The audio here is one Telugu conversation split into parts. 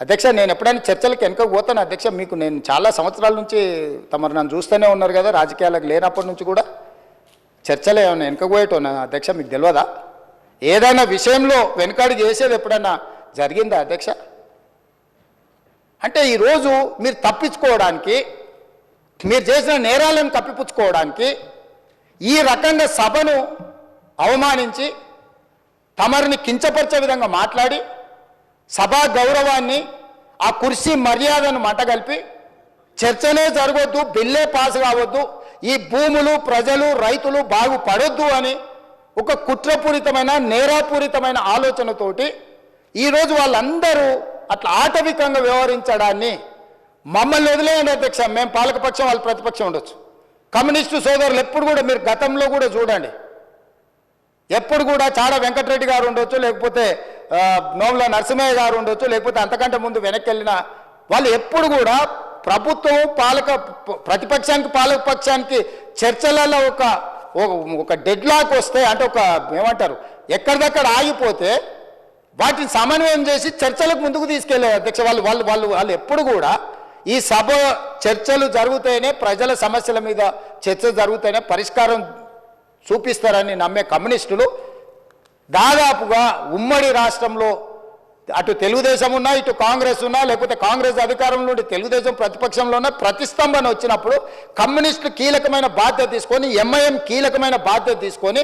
అధ్యక్ష, నేను ఎప్పుడైనా చర్చలకు వెనక పోతాను అధ్యక్ష. మీకు నేను చాలా సంవత్సరాల నుంచి తమరు నన్ను చూస్తూనే ఉన్నారు కదా, రాజకీయాలకు లేనప్పటి నుంచి కూడా చర్చలు ఏమైనా వెనక పోయేటోనా అధ్యక్ష? మీకు తెలియదా? ఏదైనా విషయంలో వెనకాడికి చేసేది ఎప్పుడన్నా జరిగిందా అధ్యక్ష? అంటే ఈరోజు మీరు తప్పించుకోవడానికి, మీరు చేసిన నేరాలను కప్పిపుచ్చుకోవడానికి ఈ రకంగా సభను అవమానించి తమరిని కించపరిచే విధంగా మాట్లాడి సభా గౌరవాన్ని, ఆ కుర్చీ మర్యాదను మంటగలిపి చర్చనే జరగొద్దు, బిల్లే పాస్ కావద్దు, ఈ భూములు ప్రజలు రైతులు బాగుపడొద్దు అని ఒక కుట్రపూరితమైన నేరాపూరితమైన ఆలోచనతోటి ఈరోజు వాళ్ళందరూ అట్లా ఆటవికంగా వ్యవహరించడాన్ని మమ్మల్ని వదిలేయండి అధ్యక్ష. మేము పాలకపక్షం, వాళ్ళు ప్రతిపక్షం ఉండొచ్చు. కమ్యూనిస్టు సోదరులు ఎప్పుడు కూడా మీరు గతంలో కూడా చూడండి, ఎప్పుడు కూడా చాడ వెంకటరెడ్డి గారు ఉండొచ్చు, లేకపోతే నోముల నరసింహయ్య గారు ఉండొచ్చు, లేకపోతే అంతకంటే ముందు వెనక్కి వెళ్ళిన వాళ్ళు ఎప్పుడు కూడా ప్రభుత్వం ప్రతిపక్షానికి పాలకపక్షానికి చర్చలలో ఒక డెడ్ లాక్ వస్తే, అంటే ఒక ఏమంటారు ఎక్కడిదక్కడ ఆగిపోతే వాటిని సమన్వయం చేసి చర్చలకు ముందుకు తీసుకెళ్లారు అధ్యక్ష. వాళ్ళు ఎప్పుడు కూడా ఈ సభ చర్చలు జరుగుతాయనే, ప్రజల సమస్యల మీద చర్చ జరుగుతాయనే పరిష్కారం చూపిస్తారని నమ్మే కమ్యూనిస్టులు దాదాపుగా ఉమ్మడి రాష్ట్రంలో అటు తెలుగుదేశం ఉన్నా, ఇటు కాంగ్రెస్ ఉన్నా, లేకపోతే కాంగ్రెస్ అధికారంలో ఉండి తెలుగుదేశం ప్రతిపక్షంలో ఉన్న ప్రతిస్తంభన వచ్చినప్పుడు కమ్యూనిస్టులు కీలకమైన బాధ్యత తీసుకొని, ఎంఐఎం కీలకమైన బాధ్యత తీసుకొని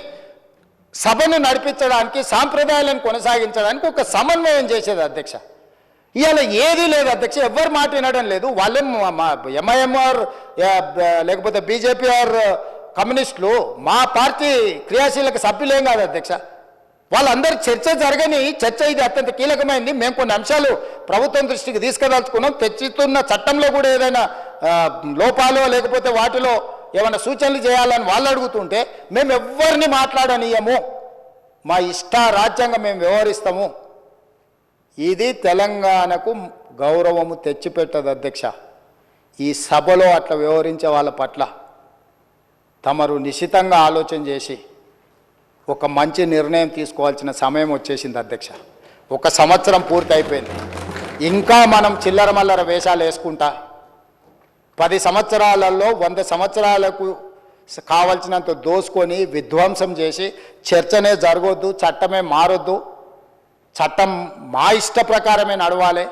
సభను నడిపించడానికి, సాంప్రదాయాలను కొనసాగించడానికి ఒక సమన్వయం చేసేది అధ్యక్ష. ఇవాళ ఏదీ లేదు అధ్యక్ష, ఎవరు మాట వినడం లేదు. వాళ్ళేం ఎంఐఎంఆర్ లేకపోతే బీజేపీ ఆర్ కమ్యూనిస్టులు మా పార్టీ క్రియాశీలక సభ్యులేం కాదు అధ్యక్ష. వాళ్ళందరూ చర్చ జరగని చర్చ ఇది అత్యంత కీలకమైంది. మేము కొన్ని అంశాలు ప్రభుత్వం దృష్టికి తీసుకుదలుచుకున్నాం. తెచ్చుతున్న చట్టంలో కూడా ఏదైనా లోపాలు లేకపోతే వాటిలో ఏమైనా సూచనలు చేయాలని వాళ్ళు అడుగుతుంటే మేము ఎవరిని మాట్లాడనీయము, మా ఇష్ట రాజ్యాంగం మేము వ్యవహరిస్తాము. ఇది తెలంగాణకు గౌరవము తెచ్చిపెట్టదు అధ్యక్ష. ఈ సభలో అట్లా వ్యవహరించే వాళ్ళ పట్ల తమరు నిశితంగా ఆలోచన చేసి ఒక మంచి నిర్ణయం తీసుకోవాల్సిన సమయం వచ్చేసింది అధ్యక్ష. 1 సంవత్సరం పూర్తి అయిపోయింది. ఇంకా మనం చిల్లర మల్లర వేషాలు వేసుకుంటా 10 సంవత్సరాలలో 100 సంవత్సరాలకు కావాల్సినంత దోసుకొని విధ్వంసం చేసి చర్చనే జరగొద్దు, చట్టమే మారొద్దు, చట్టం మా ఇష్ట ప్రకారమే నడవాలి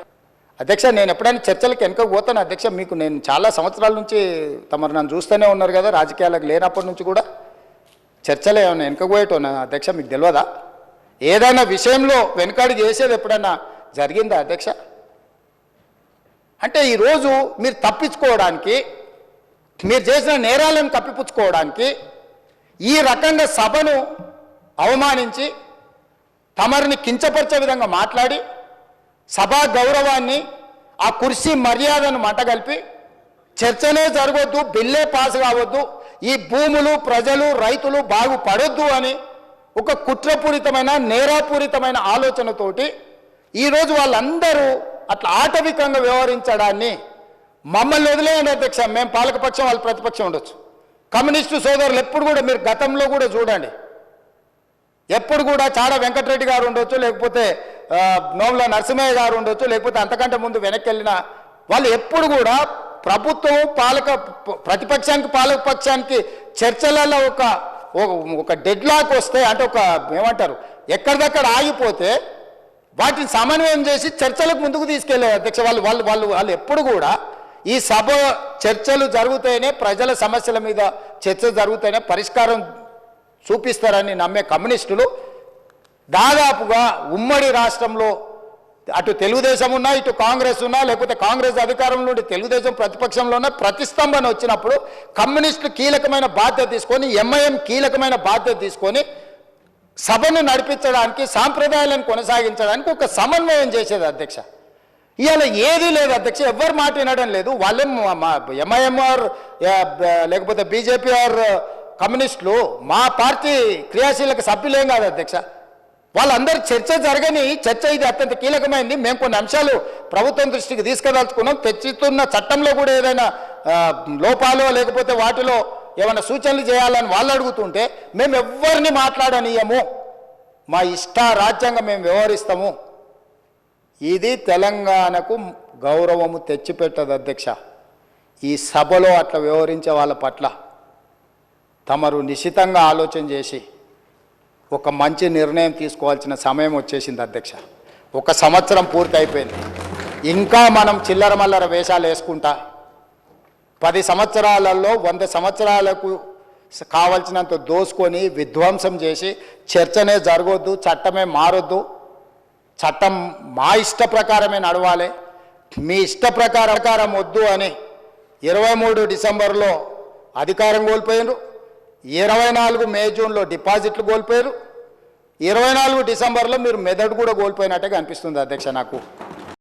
అధ్యక్ష. నేను ఎప్పుడైనా చర్చలకు వెనక పోతాను అధ్యక్ష. మీకు నేను చాలా సంవత్సరాల నుంచి తమరు నన్ను చూస్తూనే ఉన్నారు కదా, రాజకీయాలకు లేనప్పటి నుంచి కూడా చర్చలు ఏమైనా వెనక పోయేటోనా అధ్యక్ష? మీకు తెలియదా? ఏదైనా విషయంలో వెనకాడికి చేసేది ఎప్పుడన్నా జరిగిందా అధ్యక్ష? అంటే ఈరోజు మీరు తప్పించుకోవడానికి, మీరు చేసిన నేరాలను కప్పిపుచ్చుకోవడానికి ఈ రకంగా సభను అవమానించి తమరిని కించపరిచే విధంగా మాట్లాడి సభా గౌరవాన్ని, ఆ కుర్చీ మర్యాదను మంటగలిపి చర్చనే జరగొద్దు, బిల్లే పాస్ కావద్దు, ఈ భూములు ప్రజలు రైతులు బాగుపడొద్దు అని ఒక కుట్రపూరితమైన నేరాపూరితమైన ఆలోచనతోటి ఈరోజు వాళ్ళందరూ అట్లా ఆటవికంగా వ్యవహరించడాన్ని మమ్మల్ని వదిలేయండి అధ్యక్ష. మేము పాలకపక్షం, వాళ్ళు ప్రతిపక్షం ఉండొచ్చు. కమ్యూనిస్టు సోదరులు ఎప్పుడు కూడా మీరు గతంలో కూడా చూడండి, ఎప్పుడు కూడా చాడ వెంకటరెడ్డి గారు ఉండొచ్చు, లేకపోతే నోముల నరసింహయ్య గారు ఉండొచ్చు, లేకపోతే అంతకంటే ముందు వెనక్కి వెళ్ళిన వాళ్ళు ఎప్పుడు కూడా ప్రభుత్వం ప్రతిపక్షానికి పాలకపక్షానికి చర్చలలో ఒక డెడ్ లాక్ వస్తే, అంటే ఒక ఏమంటారు ఎక్కడిదక్కడ ఆగిపోతే వాటిని సమన్వయం చేసి చర్చలకు ముందుకు తీసుకెళ్లారు అధ్యక్ష. వాళ్ళు ఎప్పుడు కూడా ఈ సభ చర్చలు జరుగుతాయనే, ప్రజల సమస్యల మీద చర్చ జరుగుతాయనే పరిష్కారం చూపిస్తారని నమ్మే కమ్యూనిస్టులు దాదాపుగా ఉమ్మడి రాష్ట్రంలో అటు తెలుగుదేశం ఉన్నా, ఇటు కాంగ్రెస్ ఉన్నా, లేకపోతే కాంగ్రెస్ అధికారంలో ఉండి తెలుగుదేశం ప్రతిపక్షంలో ఉన్న ప్రతిస్తంభన వచ్చినప్పుడు కమ్యూనిస్టులు కీలకమైన బాధ్యత తీసుకొని, ఎంఐఎం కీలకమైన బాధ్యత తీసుకొని సభను నడిపించడానికి, సాంప్రదాయాలను కొనసాగించడానికి ఒక సమన్వయం చేసేది అధ్యక్ష. ఇవాళ ఏదీ లేదు అధ్యక్ష, ఎవరు మాట వినడం లేదు. వాళ్ళేం ఎంఐఎంఆర్ లేకపోతే బీజేపీ ఆర్ కమ్యూనిస్టులు మా పార్టీ క్రియాశీలక సభ్యులేం కాదు అధ్యక్ష. వాళ్ళందరూ చర్చ జరగని చర్చ ఇది అత్యంత కీలకమైంది. మేము కొన్ని అంశాలు ప్రభుత్వం దృష్టికి తీసుకుదలుచుకున్నాం. తెచ్చుతున్న చట్టంలో కూడా ఏదైనా లోపాలు లేకపోతే వాటిలో ఏమైనా సూచనలు చేయాలని వాళ్ళు అడుగుతుంటే మేము ఎవరిని మాట్లాడనీయము, మా ఇష్ట రాజ్యాంగం మేము వ్యవహరిస్తాము. ఇది తెలంగాణకు గౌరవము తెచ్చిపెట్టదు అధ్యక్ష. ఈ సభలో అట్లా వ్యవహరించే వాళ్ళ పట్ల తమరు నిశితంగా ఆలోచన చేసి ఒక మంచి నిర్ణయం తీసుకోవాల్సిన సమయం వచ్చేసింది అధ్యక్ష. 1 సంవత్సరం పూర్తి అయిపోయింది. ఇంకా మనం చిల్లర మల్లర వేషాలు వేసుకుంటా 10 సంవత్సరాలలో 100 సంవత్సరాలకు కావాల్సినంత దోసుకొని విధ్వంసం చేసి చర్చనే జరగొద్దు, చట్టమే మారొద్దు, చట్టం మా ఇష్ట ప్రకారమే నడవాలి, మీ ఇష్ట ప్రకారం వద్దు అని 23 డిసెంబర్లో అధికారం కోల్పోయారు, 24 మే జూన్లో డిపాజిట్లు కోల్పోయారు, 24 డిసెంబర్లో మీరు మెదడు కూడా కోల్పోయినట్టుగా అనిపిస్తుంది అధ్యక్ష నాకు.